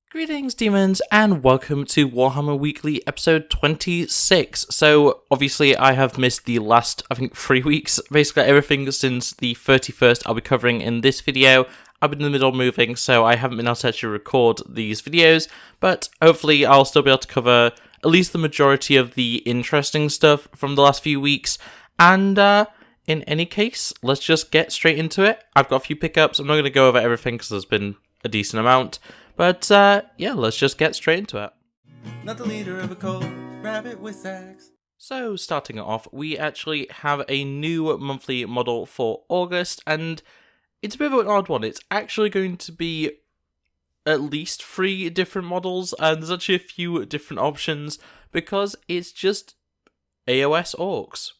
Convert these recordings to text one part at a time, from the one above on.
Greetings, demons, and welcome to Warhammer Weekly episode 26. So, obviously, I have missed the last, 3 weeks. Basically, everything since the 31st I'll be covering in this video. I've been in the middle of moving, so I haven't been able to actually record these videos, but hopefully I'll still be able to cover at least the majority of the interesting stuff from the last few weeks. And, in any case, let's just get straight into it. I've got a few pickups. I'm not going to go over everything because there's been a decent amount. But, yeah, let's just get straight into it. Not the leader of a cult, RabbitWithAxe. So, starting off, we actually have a new monthly model for August, and it's a bit of an odd one. It's actually going to be at least 3 different models, and there's actually a few different options, because it's just AOS Orcs,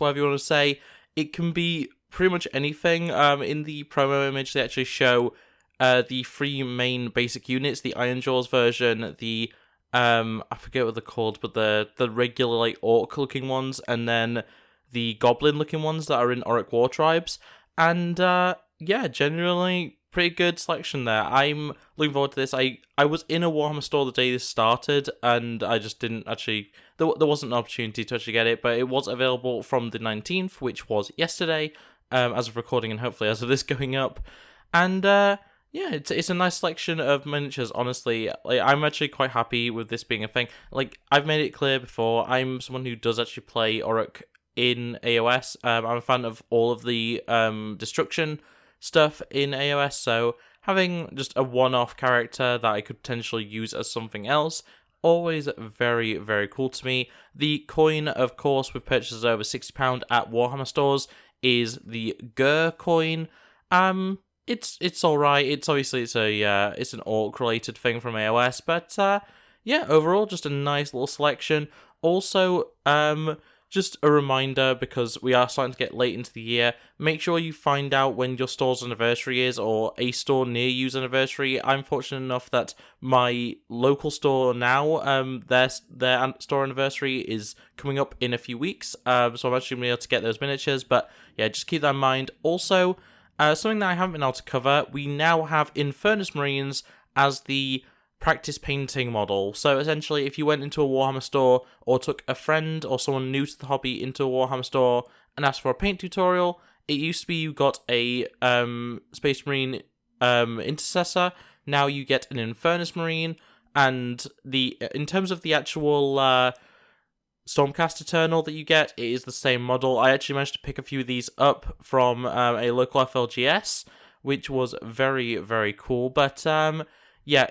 whatever you want to say. It can be pretty much anything. In the promo image, they actually show the 3 main basic units, the Iron Jaws version, the, I forget what they're called, but the regular, like, orc-looking ones, and then the goblin-looking ones that are in Orc War Tribes, and, yeah, generally, pretty good selection there. I'm looking forward to this. I was in a Warhammer store the day this started, and I just didn't actually, there wasn't an opportunity to actually get it, but it was available from the 19th, which was yesterday, as of recording, and hopefully as of this going up, and, yeah, it's a nice selection of miniatures, honestly. Like, I'm actually quite happy with this being a thing. Like, I've made it clear before, I'm someone who does actually play Orc in AOS. I'm a fan of all of the destruction stuff in AOS, so having just a one-off character that I could potentially use as something else, always very, very cool to me. The coin, of course, with purchases over £60 at Warhammer stores, is the Gur coin. It's alright. It's obviously it's an orc related thing from AOS, but yeah, overall just a nice little selection. Also, just a reminder, because we are starting to get late into the year, make sure you find out when your store's anniversary is, or a store near you's anniversary. I'm fortunate enough that my local store now, their store anniversary is coming up in a few weeks, so I'm actually going to be able to get those miniatures, but yeah, just keep that in mind. Also, something that I haven't been able to cover, we now have Infernus Marines as the practice painting model. So essentially, if you went into a Warhammer store, or took a friend or someone new to the hobby into a Warhammer store and asked for a paint tutorial, it used to be you got a Space Marine Intercessor, now you get an Infernus Marine, and in terms of the actual Stormcast Eternal that you get, it is the same model. I actually managed to pick a few of these up from a local FLGS, which was very, very cool. But yeah,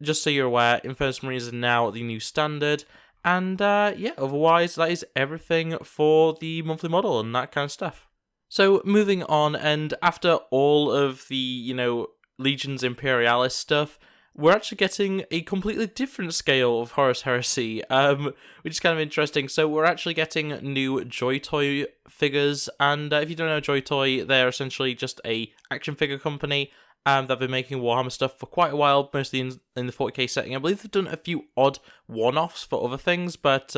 just so you're aware, Infernus Marines are now the new standard. And yeah, otherwise, that is everything for the monthly model and that kind of stuff. So moving on, and after all of the, Legions Imperialis stuff, we're actually getting a completely different scale of Horus Heresy, which is kind of interesting. So we're actually getting new JOYTOY figures, and if you don't know JOYTOY, they're essentially just a action figure company that have been making Warhammer stuff for quite a while, mostly in the 40k setting. I believe they've done a few odd one-offs for other things, but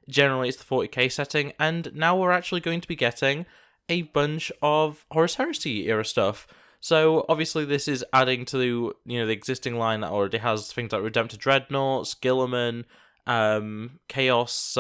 generally it's the 40k setting, and now we're actually going to be getting a bunch of Horus Heresy era stuff. So, obviously, this is adding to, the existing line that already has things like Redemptor Dreadnoughts, Guilliman, Chaos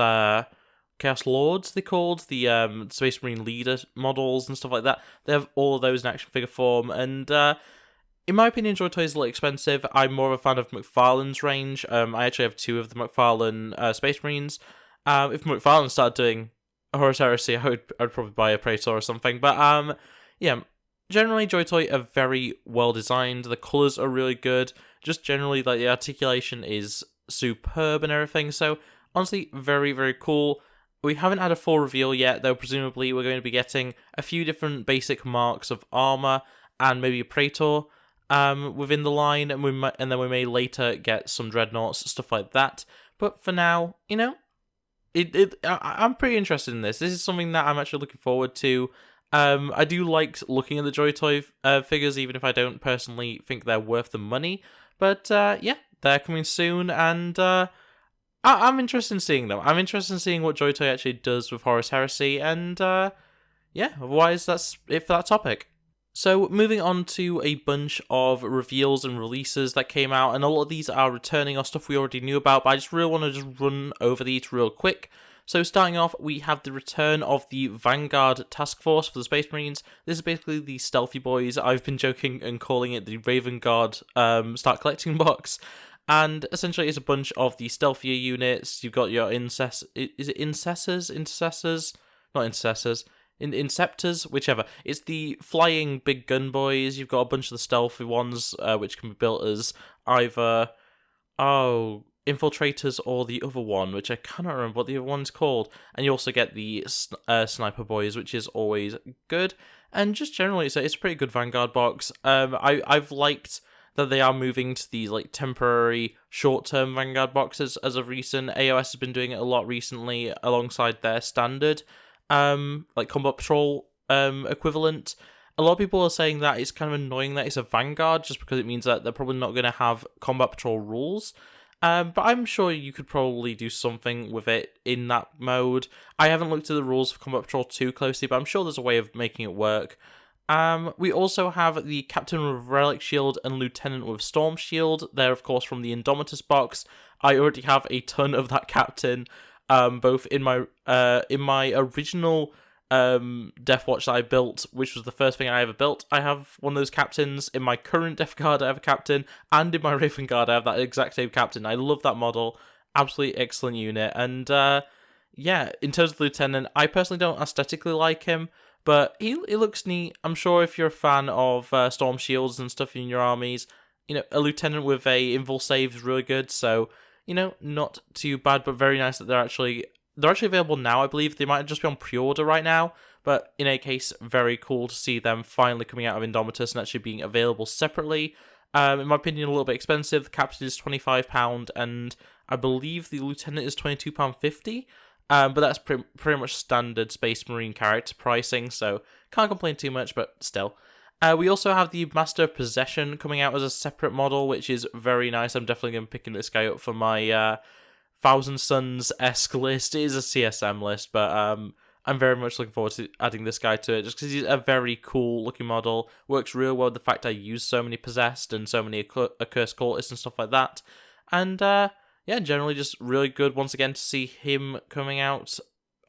Lords, they're called, the Space Marine Leader models and stuff like that. They have all of those in action figure form, and in my opinion, JOYTOY is a little expensive. I'm more of a fan of McFarlane's range. I actually have 2 of the McFarlane Space Marines. If McFarlane started doing Horus Heresy, I'd probably buy a Praetor or something, but yeah. Generally, JOYTOY are very well designed. The colours are really good. Just generally, like, the articulation is superb and everything. So, honestly, very, very cool. We haven't had a full reveal yet, though. Presumably, we're going to be getting a few different basic marks of armour and maybe a Praetor within the line, and then we may later get some Dreadnoughts, stuff like that. But for now, I'm pretty interested in this. This is something that I'm actually looking forward to. I do like looking at the JOYTOY figures, even if I don't personally think they're worth the money. But yeah, they're coming soon, and I'm interested in seeing them. I'm interested in seeing what JOYTOY actually does with Horus Heresy, and yeah, otherwise that's it for that topic. So moving on to a bunch of reveals and releases that came out, and a lot of these are returning or stuff we already knew about, but I just really want to just run over these real quick. So starting off, we have the return of the Vanguard task force for the Space Marines. This is basically the stealthy boys. I've been joking and calling it the Raven Guard start collecting box. And essentially it's a bunch of the stealthier units. You've got your is it Intercessors? Not Intercessors. Inceptors, whichever. It's the flying big gun boys. You've got a bunch of the stealthy ones, which can be built as either infiltrators or the other one, which I cannot remember what the other one's called. And you also get the sniper boys, which is always good. And just generally, it's a pretty good Vanguard box. I've liked that they are moving to these like temporary, short-term Vanguard boxes as of recent. AOS has been doing it a lot recently, alongside their standard like combat patrol equivalent. A lot of people are saying that it's kind of annoying that it's a Vanguard, just because it means that they're probably not going to have combat patrol rules. But I'm sure you could probably do something with it in that mode. I haven't looked at the rules for Combat Patrol too closely, but I'm sure there's a way of making it work. We also have the Captain with Relic Shield and Lieutenant with Storm Shield. They're, of course, from the Indomitus box. I already have a ton of that Captain, both in my original Death Watch that I built, which was the first thing I ever built. I have one of those captains. In my current Death Guard, I have a captain, and in my Raven Guard, I have that exact same captain. I love that model. Absolutely excellent unit. And yeah, in terms of the Lieutenant, I personally don't aesthetically like him, but he looks neat. I'm sure if you're a fan of Storm Shields and stuff in your armies, you know, a Lieutenant with a Invul save is really good. So, you know, not too bad, but very nice that they're actually available now, I believe. They might just be on pre-order right now, but in any case, very cool to see them finally coming out of Indomitus and actually being available separately. In my opinion, a little bit expensive. The Captain is £25, and I believe the Lieutenant is £22.50. But that's pretty much standard Space Marine character pricing, so can't complain too much, but still. We also have the Master of Possession coming out as a separate model, which is very nice. I'm definitely going to be picking this guy up for my Thousand Suns-esque list. It is a CSM list, but I'm very much looking forward to adding this guy to it, just because he's a very cool looking model. Works real well with the fact I use so many Possessed and so many Accursed Cultists and stuff like that. And yeah, generally just really good once again to see him coming out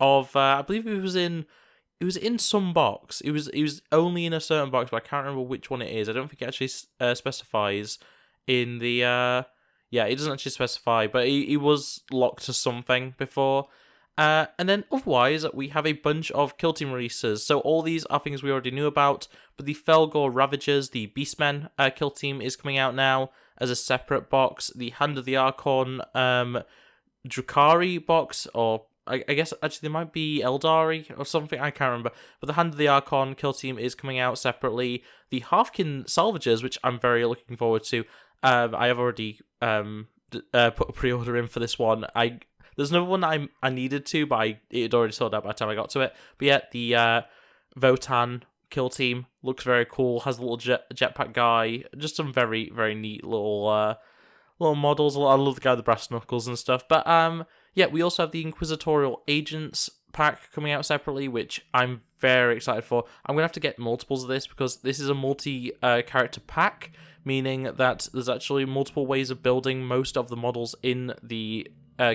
of, I believe it was in some box. It was only in a certain box, but I can't remember which one it is. I don't think it actually specifies in the... Yeah, it doesn't actually specify, but he was locked to something before. And then otherwise, we have a bunch of Kill Team releases. So all these are things we already knew about, but the Felgor Ravagers, the Beastmen Kill Team, is coming out now as a separate box. The Hand of the Archon Drukhari box, or I guess actually there might be Eldari or something, I can't remember. But the Hand of the Archon Kill Team is coming out separately. The Halfkin Salvagers, which I'm very looking forward to. I have already put a pre-order in for this one. There's another one that I needed to, but it had already sold out by the time I got to it. But yeah, the Votan Kill Team looks very cool. Has a little jetpack guy. Just some very, very neat little models. I love the guy with the brass knuckles and stuff. But yeah, we also have the Inquisitorial Agents pack coming out separately, which I'm very excited for. I'm going to have to get multiples of this, because this is a multi-character pack, meaning that there's actually multiple ways of building most of the models in the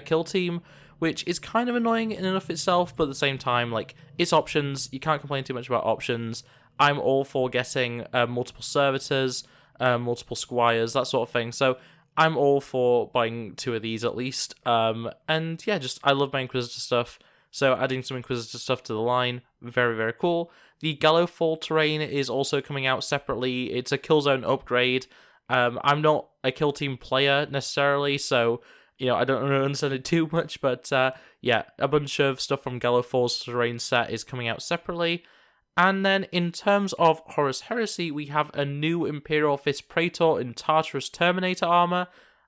Kill Team, which is kind of annoying in and of itself, but at the same time, like, it's options. You can't complain too much about options. I'm all for getting multiple servitors, multiple squires, that sort of thing. So I'm all for buying 2 of these at least. And yeah, just I love my Inquisitor stuff. So adding some Inquisitor stuff to the line, very, very cool. The Gallowfall terrain is also coming out separately. It's a Killzone upgrade. I'm not a Kill Team player necessarily, so you know, I don't really understand it too much, but yeah, a bunch of stuff from Gallowfall's terrain set is coming out separately. And then in terms of Horus Heresy, we have a new Imperial Fist Praetor in Tartarus Terminator armor.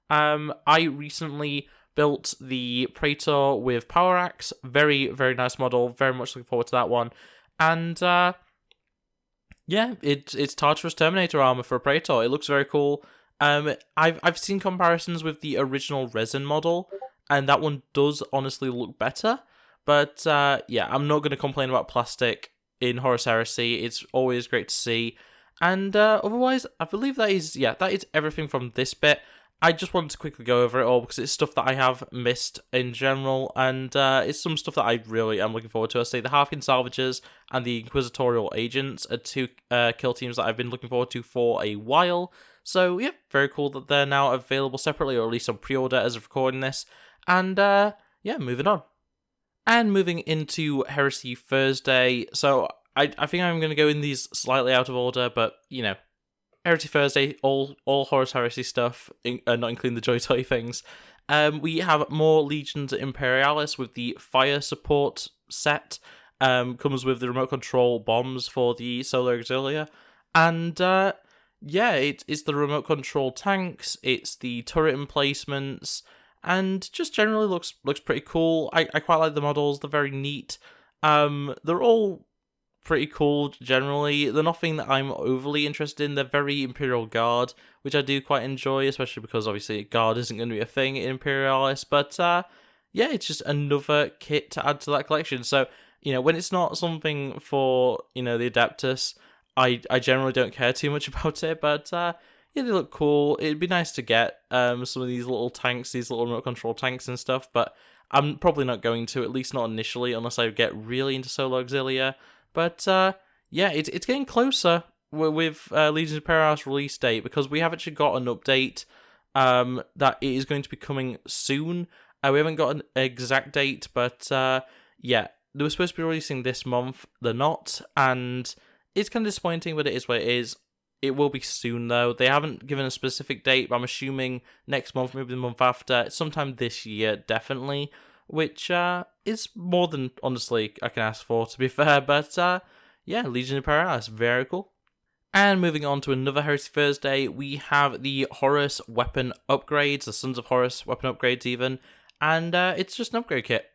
I recently built the Praetor with Power Axe. Very, very nice model. Very much looking forward to that one. And yeah, it's Tartarus Terminator armor for a Praetor. It looks very cool. I've seen comparisons with the original resin model, and that one does honestly look better. But yeah, I'm not going to complain about plastic in Horus Heresy. It's always great to see. And otherwise, I believe that is everything from this bit. I just wanted to quickly go over it all because it's stuff that I have missed in general, and it's some stuff that I really am looking forward to. I say the Harkin Salvagers and the Inquisitorial Agents are two kill teams that I've been looking forward to for a while. So, yeah, very cool that they're now available separately, or at least on pre-order as of recording this. And, moving on. And moving into Heresy Thursday. So, I think I'm going to go in these slightly out of order, but, Heresy Thursday, all Horus Heresy stuff, not including the JOYTOY things. We have more Legions Imperialis with the fire support set. Comes with the remote control bombs for the Solar Auxilia. And, it's the remote control tanks, it's the turret emplacements, and just generally looks pretty cool. I quite like the models, they're very neat. They're all pretty cool generally. They're nothing that I'm overly interested in. They're very Imperial Guard, which I do quite enjoy, especially because obviously Guard isn't going to be a thing in Imperialis. But it's just another kit to add to that collection. So, when it's not something for, the Adeptus, I generally don't care too much about it. But they look cool. It'd be nice to get some of these little tanks, these little remote control tanks and stuff. But I'm probably not going to, at least not initially, unless I get really into Solar Auxilia. But, it's getting closer with Legions Imperialis release date, because we have actually got an update that it is going to be coming soon. We haven't got an exact date, but, they were supposed to be releasing this month. They're not, and it's kind of disappointing, but it is what it is. It will be soon, though. They haven't given a specific date, but I'm assuming next month, maybe the month after, sometime this year, definitely. Which is more than, honestly, I can ask for, to be fair. But, Legion Imperialis, very cool. And moving on to another Heresy Thursday, we have the Horus Weapon Upgrades, the Sons of Horus Weapon Upgrades even. And it's just an upgrade kit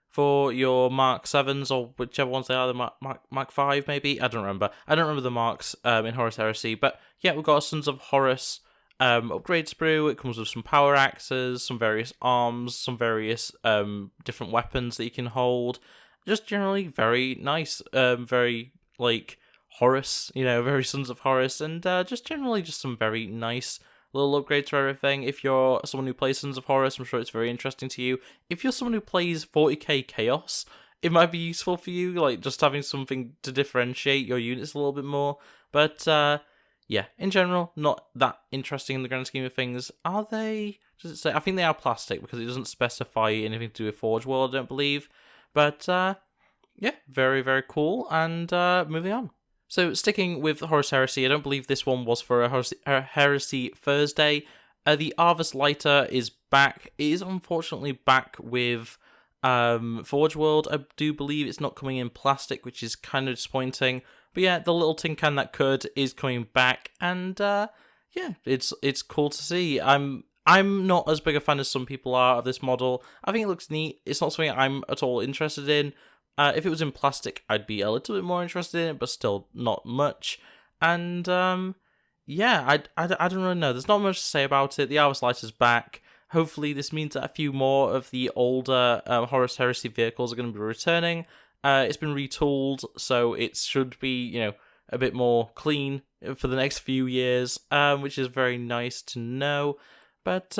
for your Mark 7s, or whichever ones they are, the Mark 5 maybe? I don't remember. I don't remember the marks in Horus Heresy. But, we've got a Sons of Horus upgrade sprue. It comes with some power axes, some various arms, some various different weapons that you can hold. Just generally very nice, very Horus, very Sons of Horus, and just generally just some very nice little upgrades for everything. If you're someone who plays Sons of Horus, I'm sure it's very interesting to you. If you're someone who plays 40k Chaos, it might be useful for you, just having something to differentiate your units a little bit more. But in general, not that interesting in the grand scheme of things. Are they? Does it say? I think they are plastic, because it doesn't specify anything to do with Forge World, I don't believe. But, very, very cool. And moving on. So, sticking with Horus Heresy, I don't believe this one was for a Heresy Thursday. The Arvus Lighter is back. It is unfortunately back with Forge World. I do believe it's not coming in plastic, which is kind of disappointing. But the little tin can that could is coming back, and it's cool to see. I'm not as big a fan as some people are of this model. I think it looks neat. It's not something I'm at all interested in. If it was in plastic, I'd be a little bit more interested in it, but still not much. And I don't really know. There's not much to say about it. The Arvus Lighter's back. Hopefully, this means that a few more of the older Horus Heresy vehicles are going to be returning. It's been retooled, so it should be, a bit more clean for the next few years, which is very nice to know. But,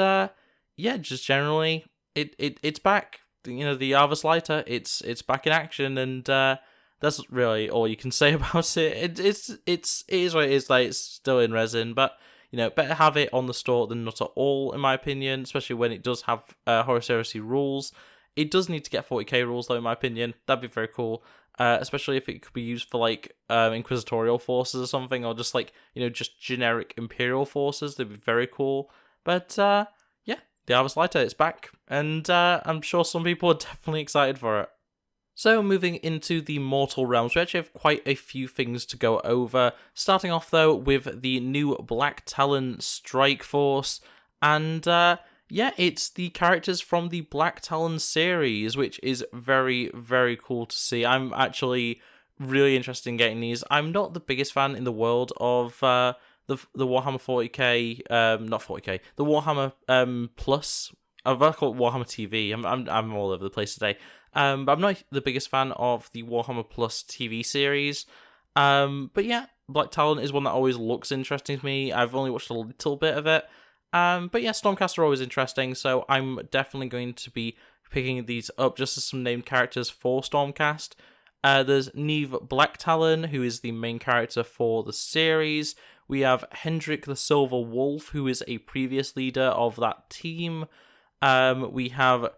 just generally, it's back. The Arvus Lighter, it's back in action, and that's really all you can say about it. It is what it is. It's still in resin, but better have it on the store than not at all, in my opinion. Especially when it does have Horus Heresy rules. It does need to get 40k rules, though, in my opinion. That'd be very cool. Especially if it could be used for Inquisitorial forces or something, or just just generic Imperial forces. They'd be very cool. But the Arvus Lighter, it's back, and I'm sure some people are definitely excited for it. So, moving into the Mortal Realms, we actually have quite a few things to go over. Starting off, though, with the new Blacktalon Strike Force, and it's the characters from the Blacktalon series, which is very, very cool to see. I'm actually really interested in getting these. I'm not the biggest fan in the world of the Warhammer 40k, not 40k, the Warhammer Plus. I've call it Warhammer TV. I'm all over the place today. But I'm not the biggest fan of the Warhammer Plus TV series. But Black Talon is one that always looks interesting to me. I've only watched a little bit of it. But yeah, Stormcast are always interesting, so I'm definitely going to be picking these up just as some named characters for Stormcast. There's Neve Blacktalon, who is the main character for the series. We have Hendrik the Silver Wolf, who is a previous leader of that team. We have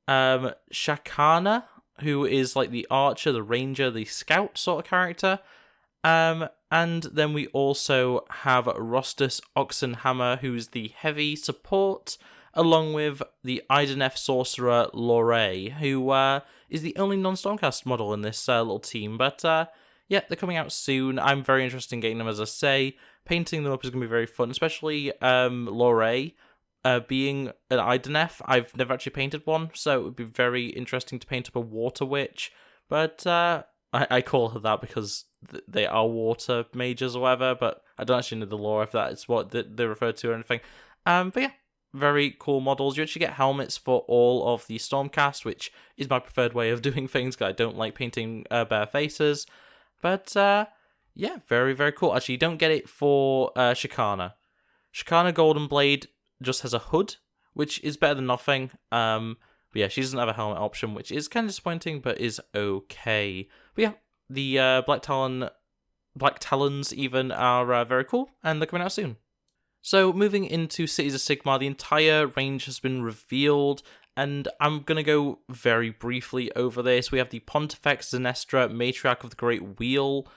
Shakana, who is like the archer, the ranger, the scout sort of character. And then we also have Rostus Oxenhammer, who's the heavy support, along with the Idenef sorcerer Lorray, who is the only non-Stormcast model in this little team. But yeah, they're coming out soon. I'm very interested in getting them, as I say. Painting them up is going to be very fun, especially Lorray. Being an Idenef, I've never actually painted one, so it would be very interesting to paint up a water witch. But I call her that because they are water mages or whatever, but I don't actually know the lore if that is what they refer to or anything. But yeah, very cool models. You actually get helmets for all of the Stormcast, which is my preferred way of doing things, because I don't like painting bare faces. But yeah, very, very cool. Actually, you don't get it for Shikana. Shikana Golden Blade just has a hood, which is better than nothing. But yeah, she doesn't have a helmet option, which is kind of disappointing, but is okay. But yeah, the Black Talons even are very cool, and they're coming out soon. So moving into Cities of Sigmar, the entire range has been revealed, and I'm going to go very briefly over this. We have the Pontifex Zenestra, Matriarch of the Great Wheel,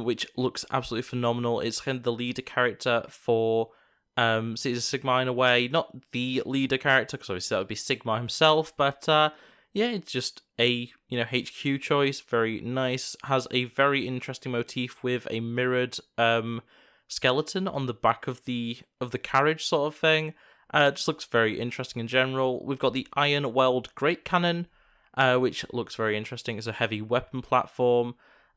which looks absolutely phenomenal. It's kind of the leader character for Cities of Sigmar in a way. Not the leader character, because obviously that would be Sigmar himself, but yeah, it's just a HQ choice. Very nice. Has a very interesting motif with a mirrored skeleton on the back of the carriage sort of thing. Just looks very interesting in general. We've got the Iron Weld Great Cannon, which looks very interesting. It's a heavy weapon platform.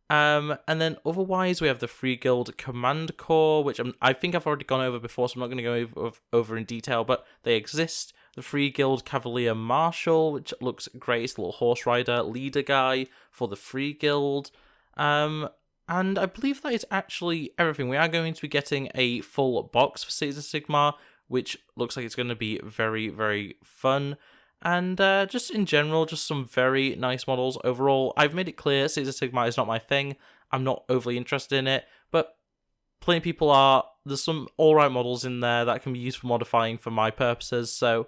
And then otherwise we have the Free Guild Command Corps, which I think I've already gone over before, so I'm not going to go over in detail, but they exist. The Free Guild Cavalier Marshal, which looks great. It's a little horse rider leader guy for the Free Guild. And I believe that is actually everything. We are going to be getting a full box for Cities of Sigmar, which looks like it's going to be very, very fun. And just in general, just some very nice models overall. I've made it clear Cities of Sigmar is not my thing. I'm not overly interested in it, but plenty of people are. There's some alright models in there that can be used for modifying for my purposes. So,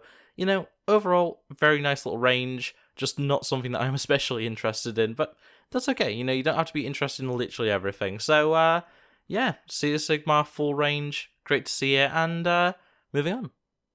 overall, very nice little range. Just not something that I'm especially interested in, but that's okay. You don't have to be interested in literally everything. So, yeah, Cities of Sigmar, full range. Great to see it, and moving on.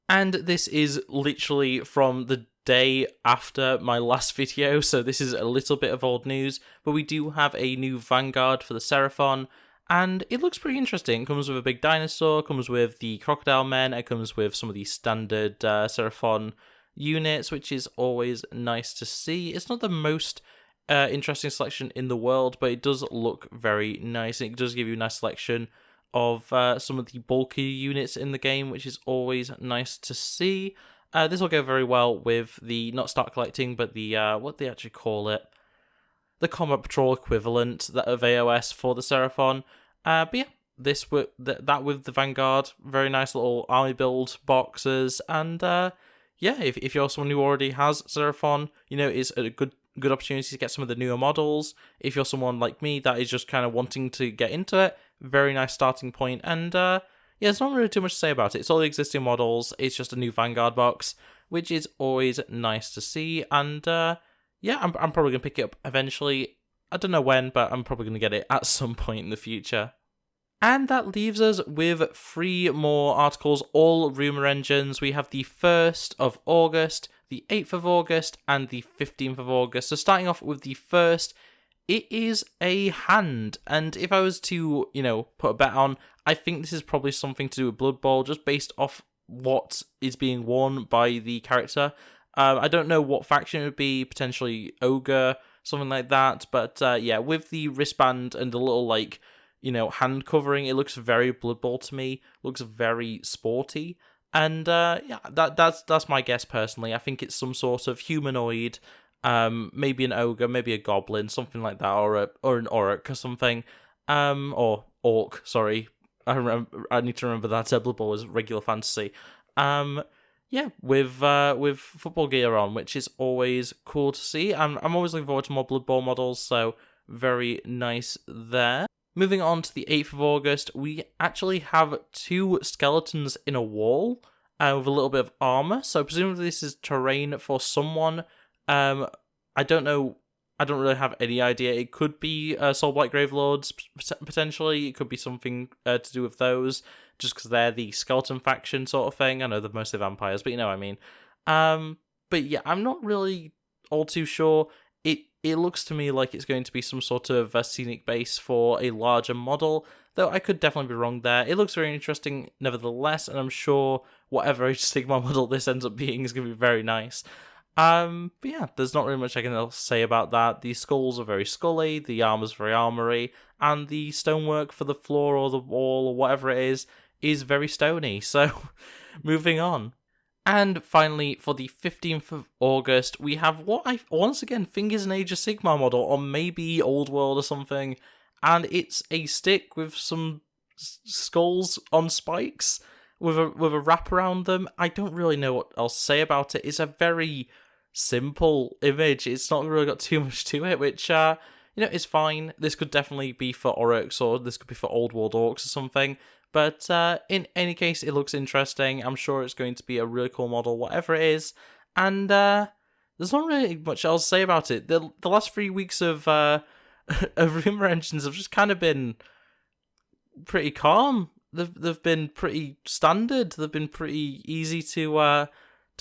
And this is literally from the day after my last video, so this is a little bit of old news, but we do have a new Vanguard for the Seraphon, and it looks pretty interesting. It comes with a big dinosaur, comes with the crocodile men, it comes with some of the standard Seraphon units, which is always nice to see. It's not the most interesting selection in the world, but it does look very nice, and it does give you a nice selection of some of the bulky units in the game, which is always nice to see. This will go very well with the, not start collecting, but the, what they actually call it, the Combat Patrol equivalent of AOS for the Seraphon. But yeah, that with the Vanguard, very nice little army build boxes, and yeah, if you're someone who already has Seraphon, it's a good opportunity to get some of the newer models. If you're someone like me that is just kind of wanting to get into it, very nice starting point, and yeah, there's not really too much to say about it. It's all the existing models, it's just a new Vanguard box, which is always nice to see, and yeah, I'm probably going to pick it up eventually. I don't know when, but I'm probably going to get it at some point in the future. And that leaves us with 3 more articles, all Rumour Engines. We have the 1st of August, the 8th of August, and the 15th of August. So starting off with the 1st, it is a hand. And if I was to, put a bet on, I think this is probably something to do with Blood Bowl, just based off what is being worn by the character. I don't know what faction it would be, potentially Ogre, something like that. But yeah, with the wristband and the little, hand covering, it looks very Blood Bowl to me. Looks very sporty. And yeah, that's my guess personally. I think it's some sort of humanoid, maybe an ogre, maybe a goblin, something like that, or an orc or something. or Orc, sorry. I need to remember that Blood Bowl was regular fantasy. Yeah, with football gear on, which is always cool to see. I'm always looking forward to more Blood Bowl models, so very nice there. Moving on to the 8th of August, we actually have 2 skeletons in a wall with a little bit of armor. So presumably this is terrain for someone. I don't know. I don't really have any idea. It could be Soulblight Gravelords, potentially. It could be something to do with those, just because they're the skeleton faction sort of thing. I know they're mostly vampires, but you know what I mean. But yeah, I'm not really all too sure. It looks to me like it's going to be some sort of scenic base for a larger model, though I could definitely be wrong there. It looks very interesting nevertheless, and I'm sure whatever Sigmar model this ends up being is going to be very nice. But yeah, there's not really much I can say about that. The skulls are very scully, the armor's very armory, and the stonework for the floor or the wall or whatever it is very stony. So, moving on. And finally, for the 15th of August, we have what I once again think is an Age of Sigmar model, or maybe Old World or something, and it's a stick with some skulls on spikes with a wrap around them. I don't really know what else to say about it. It's a very simple image. It's not really got too much to it, which is fine. This could definitely be for Orcs, or this could be for Old World Orcs or something. But in any case, it looks interesting. I'm sure it's going to be a really cool model, whatever it is. And there's not really much else to say about it. The last 3 weeks of Rumour Engines have just kind of been pretty calm. They've been pretty standard. They've been pretty easy to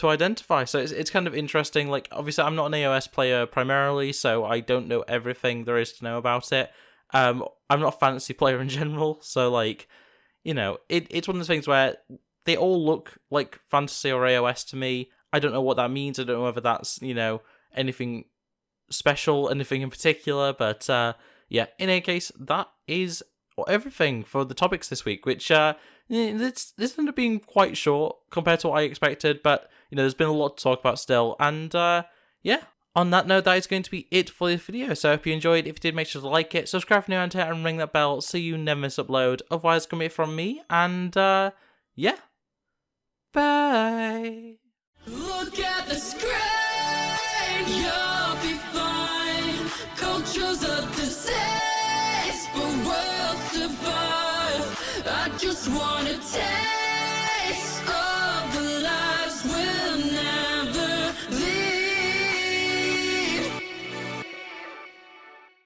identify. So it's kind of interesting. Like, obviously, I'm not an AOS player primarily, so I don't know everything there is to know about it. I'm not a fantasy player in general, so like, it's one of those things where they all look like fantasy or AOS to me. I don't know what that means. I don't know whether that's, anything special, anything in particular. But yeah, in any case, that is everything for the topics this week, which this ended up being quite short compared to what I expected. But, there's been a lot to talk about still. And yeah. On that note, that is going to be it for this video. So if you enjoyed, if you did, make sure to like it, subscribe if you're new around here, and ring that bell so you never miss upload. Otherwise, it's going to be it from me, and yeah. Bye! Look at the screen, you'll be fine. Culture's a disease, but we'll survive. I just wanna tell